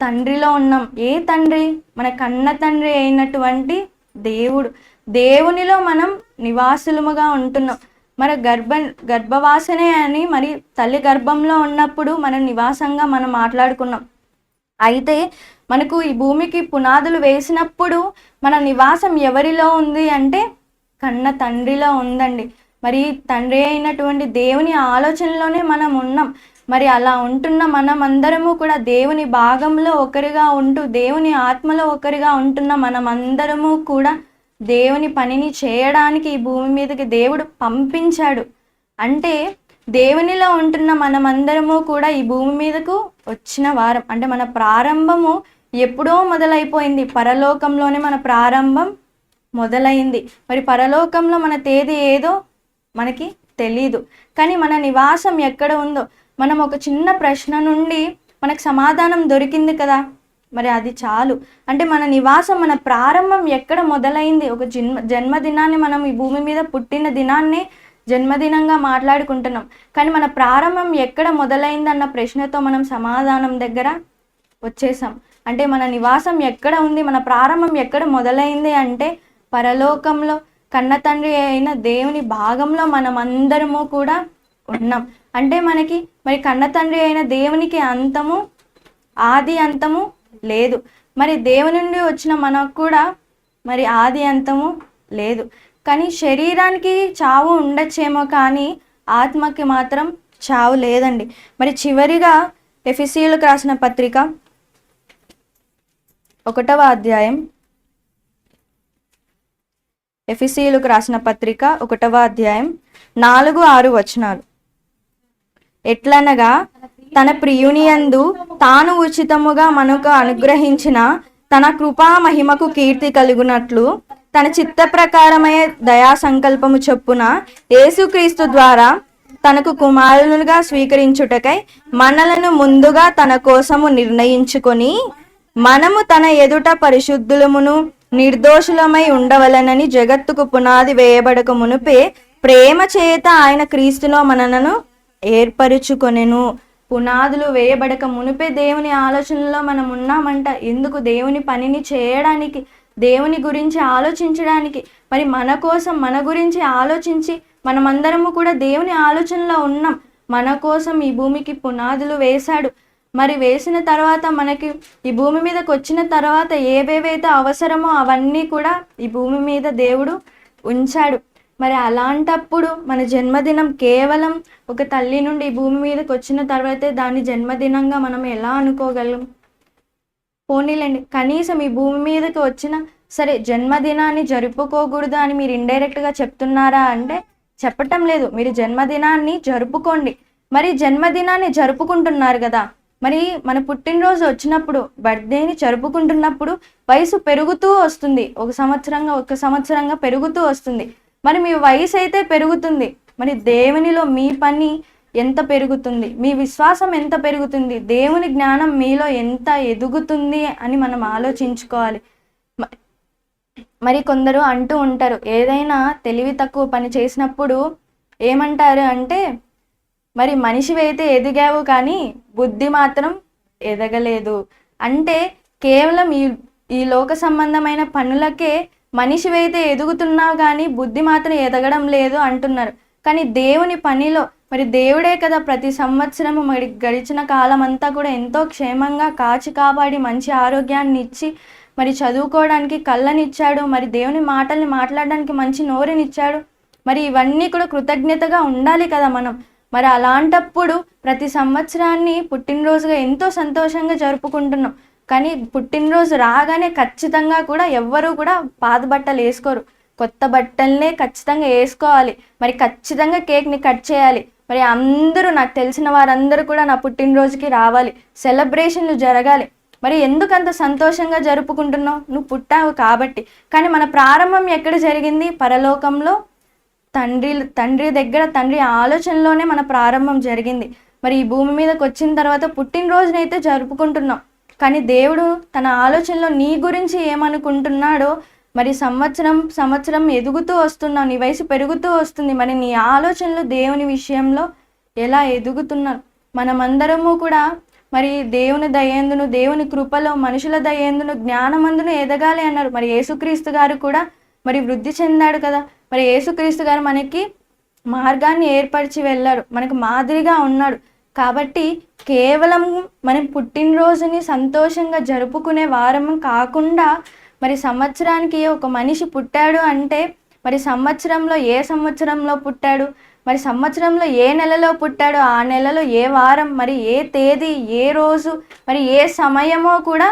తండ్రిలో ఉన్నాం. ఏ తండ్రి? మన కన్న తండ్రి అయినటువంటి దేవుడు. దేవునిలో మనం నివాసులముగా ఉంటున్నాం. మన గర్భవాసనే అని మరి తల్లి గర్భంలో ఉన్నప్పుడు మన నివాసంగా మనం మాట్లాడుకున్నాం. అయితే మనకు ఈ భూమికి పునాదులు వేసినప్పుడు మన నివాసం ఎవరిలో ఉంది అంటే కన్న తండ్రిలో ఉందండి. మరి తండ్రి అయినటువంటి దేవుని ఆలోచనలోనే మనం ఉన్నాం. మరి అలా ఉంటున్న మనమందరము కూడా దేవుని భాగంలో ఒకరిగా ఉంటూ, దేవుని ఆత్మలో ఒకరిగా ఉంటున్న మనమందరము కూడా దేవుని పనిని చేయడానికి ఈ భూమి మీదకి దేవుడు పంపించాడు. అంటే దేవునిలో ఉంటున్న మనమందరము కూడా ఈ భూమి మీదకు వచ్చిన వారం. అంటే మన ప్రారంభము ఎప్పుడో మొదలైపోయింది. పరలోకంలోనే మన ప్రారంభం మొదలైంది. మరి పరలోకంలో మన తేదీ ఏదో మనకి తెలీదు. కానీ మన నివాసం ఎక్కడ ఉందో మనం ఒక చిన్న ప్రశ్న నుండి మనకు సమాధానం దొరికింది కదా, మరి అది చాలు. అంటే మన నివాసం, మన ప్రారంభం ఎక్కడ మొదలైంది? ఒక జన్మదినాన్ని మనం ఈ భూమి మీద పుట్టిన దినాన్నే జన్మదినంగా మాట్లాడుకుంటున్నాం. కానీ మన ప్రారంభం ఎక్కడ మొదలైంది అన్న ప్రశ్నతో మనం సమాధానం దగ్గర వచ్చేసాం. అంటే మన నివాసం ఎక్కడ ఉంది, మన ప్రారంభం ఎక్కడ మొదలైంది అంటే పరలోకంలో కన్న తండ్రి అయిన దేవుని భాగంలో మనం అందరము కూడా ఉన్నాం. అంటే మనకి మరి కన్న తండ్రి అయిన దేవునికి అంతము, ఆది అంతము లేదు. మరి దేవుని నుండి వచ్చిన మనకు కూడా మరి ఆది అంతము లేదు. కానీ శరీరానికి చావు ఉండొచ్చేమో, కానీ ఆత్మకి మాత్రం చావు లేదండి. మరి చివరిగా ఎఫెసీయులకు రాసిన పత్రిక 1వ అధ్యాయం, ఎఫెసీయులకు రాసిన పత్రిక 1వ అధ్యాయం 4-6 వచనాలు. ఎట్లనగా తన ప్రియునియందు తాను ఉచితముగా మనకు అనుగ్రహించిన తన కృపా మహిమకు కీర్తి కలుగునట్లు తన చిత్త ప్రకారమై దయా సంకల్పము చొప్పున యేసుక్రీస్తు ద్వారా తనకు కుమారులుగా స్వీకరించుటకై మనలను ముందుగా తన కోసము నిర్ణయించుకొని మనము తన ఎదుట పరిశుద్ధులమును నిర్దోషులమై ఉండవలనని జగత్తుకు పునాది వేయబడక మునుపే ప్రేమ చేత ఆయన క్రీస్తులో మనలను ఏర్పరుచుకొనెను. పునాదులు వేయబడక మునిపే దేవుని ఆలోచనలో మనం ఉన్నామంట. ఎందుకు? దేవుని పనిని చేయడానికి, దేవుని గురించి ఆలోచించడానికి. మరి మన కోసం, మన గురించి ఆలోచించి మనమందరము కూడా దేవుని ఆలోచనలో ఉన్నాం. మన కోసం ఈ భూమికి పునాదులు వేశాడు. మరి వేసిన తర్వాత మనకి ఈ భూమి మీదకి వచ్చిన తర్వాత ఏవేవైతే అవసరమో అవన్నీ కూడా ఈ భూమి మీద దేవుడు ఉంచాడు. మరి అలాంటప్పుడు మన జన్మదినం కేవలం ఒక తల్లి నుండి ఈ భూమి మీదకి వచ్చిన తర్వాతే దాని జన్మదినంగా మనం ఎలా అనుకోగలం? పోనీలేండి, కనీసం ఈ భూమి మీదకి వచ్చిన సరే జన్మదినాన్ని జరుపుకోకూడదు అని మీరు ఇండైరెక్ట్గా చెప్తున్నారా అంటే చెప్పటం లేదు. మీరు జన్మదినాన్ని జరుపుకోండి. మరి జన్మదినాన్ని జరుపుకుంటున్నారు కదా, మరి మన పుట్టినరోజు వచ్చినప్పుడు, బర్త్డేని జరుపుకుంటున్నప్పుడు వయసు పెరుగుతూ వస్తుంది. ఒక సంవత్సరంగా పెరుగుతూ వస్తుంది. మరి మీ వయసు అయితే పెరుగుతుంది, మరి దేవునిలో మీ పని ఎంత పెరుగుతుంది, మీ విశ్వాసం ఎంత పెరుగుతుంది, దేవుని జ్ఞానం మీలో ఎంత ఎదుగుతుంది అని మనం ఆలోచించుకోవాలి. మరి కొందరు అంటూ ఉంటారు, ఏదైనా తెలివి తక్కువ పని చేసినప్పుడు ఏమంటారు అంటే, మరి మనిషివైతే ఎదిగావు కానీ బుద్ధి మాత్రం ఎదగలేదు. అంటే కేవలం ఈ లోక సంబంధమైన పనులకే మనిషివైతే ఎదుగుతున్నావు కానీ బుద్ధి మాత్రం ఎదగడం లేదు అంటున్నారు. కానీ దేవుని పనిలో మరి దేవుడే కదా ప్రతి సంవత్సరము మరి గడిచిన కాలం అంతా కూడా ఎంతో క్షేమంగా కాచి కాపాడి మంచి ఆరోగ్యాన్ని ఇచ్చి మరి చదువుకోవడానికి కళ్ళనిచ్చాడు. మరి దేవుని మాటల్ని మాట్లాడడానికి మంచి నోరునిచ్చాడు. మరి ఇవన్నీ కూడా కృతజ్ఞతగా ఉండాలి కదా మనం. మరి అలాంటప్పుడు ప్రతి సంవత్సరాన్ని పుట్టినరోజుగా ఎంతో సంతోషంగా జరుపుకుంటున్నాం. కానీ పుట్టినరోజు రాగానే ఖచ్చితంగా కూడా ఎవ్వరూ కూడా పాత బట్టలు వేసుకోరు, కొత్త బట్టలనే ఖచ్చితంగా వేసుకోవాలి. మరి ఖచ్చితంగా కేక్ని కట్ చేయాలి. మరి అందరూ, నాకు తెలిసిన వారందరూ కూడా నా పుట్టినరోజుకి రావాలి, సెలబ్రేషన్లు జరగాలి. మరి ఎందుకు అంత సంతోషంగా జరుపుకుంటున్నావు? నువ్వు పుట్టావు కాబట్టి. కానీ మన ప్రారంభం ఎక్కడ జరిగింది? పరలోకంలో తండ్రి దగ్గర, తండ్రి ఆలోచనలోనే మన ప్రారంభం జరిగింది. మరి ఈ భూమి మీదకి వచ్చిన తర్వాత పుట్టినరోజునైతే జరుపుకుంటున్నాం, కానీ దేవుడు తన ఆలోచనలో నీ గురించి ఏమనుకుంటున్నాడో, మరి సంవత్సరం ఎదుగుతూ వస్తున్నావు, నీ వయసు పెరుగుతూ వస్తుంది. మరి నీ ఆలోచనలు దేవుని విషయంలో ఎలా ఎదుగుతున్నారు? మనమందరము కూడా మరి దేవుని దయేందును, దేవుని కృపలో, మనుషుల దయేందును, జ్ఞానమందును ఎదగాలి అన్నారు. మరి యేసుక్రీస్తు గారు కూడా మరి వృద్ధి చెందాడు కదా. మరి యేసుక్రీస్తు గారు మనకి మార్గాన్ని ఏర్పరిచి వెళ్ళారు, మనకు మాదిరిగా ఉన్నాడు. కాబట్టి కేవలం మనం పుట్టినరోజుని సంతోషంగా జరుపుకునే వారం కాకుండా, మరి సంవత్సరానికి ఒక మనిషి పుట్టాడు అంటే మరి సంవత్సరంలో ఏ సంవత్సరంలో పుట్టాడు, మరి సంవత్సరంలో ఏ నెలలో పుట్టాడు, ఆ నెలలో ఏ వారం, మరి ఏ తేదీ, ఏ రోజు, మరి ఏ సమయమో కూడా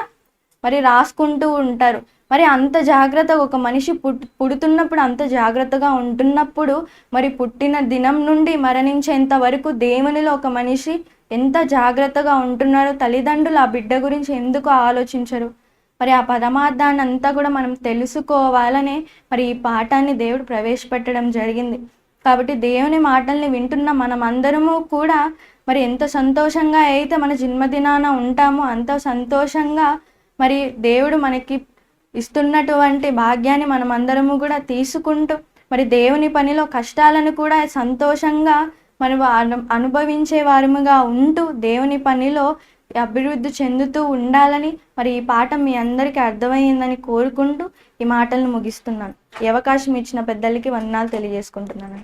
మరి రాసుకుంటూ ఉంటారు. మరి అంత జాగ్రత్తగా ఒక మనిషి పుడుతున్నప్పుడు అంత జాగ్రత్తగా ఉంటున్నప్పుడు, మరి పుట్టిన దినం నుండి మరణించేంత వరకు దేవునిలో ఒక మనిషి ఎంత జాగ్రత్తగా ఉంటున్నారో తల్లిదండ్రులు ఆ బిడ్డ గురించి ఎందుకు ఆలోచించరు? మరి ఆ పరమార్థాన్ని అంతా కూడా మనం తెలుసుకోవాలనే మరి ఈ పాఠాన్ని దేవుడు ప్రవేశపెట్టడం జరిగింది. కాబట్టి దేవుని మాటల్ని వింటున్న మనం అందరము కూడా మరి ఎంత సంతోషంగా అయితే మన జన్మదినాన ఉంటామో అంత సంతోషంగా మరి దేవుడు మనకి ఇస్తున్నటువంటి భాగ్యాన్ని మనం అందరము కూడా తీసుకుంటూ మరి దేవుని పనిలో కష్టాలను కూడా సంతోషంగా మనం అనుభవించే వారముగా ఉంటూ దేవుని పనిలో అభివృద్ధి చెందుతూ ఉండాలని మరి ఈ పాఠం మీ అందరికీ అర్థమైందని కోరుకుంటూ ఈ మాటలను ముగిస్తున్నాను. ఈ అవకాశం ఇచ్చిన పెద్దలకి వందనాలు తెలియజేసుకుంటున్నాను.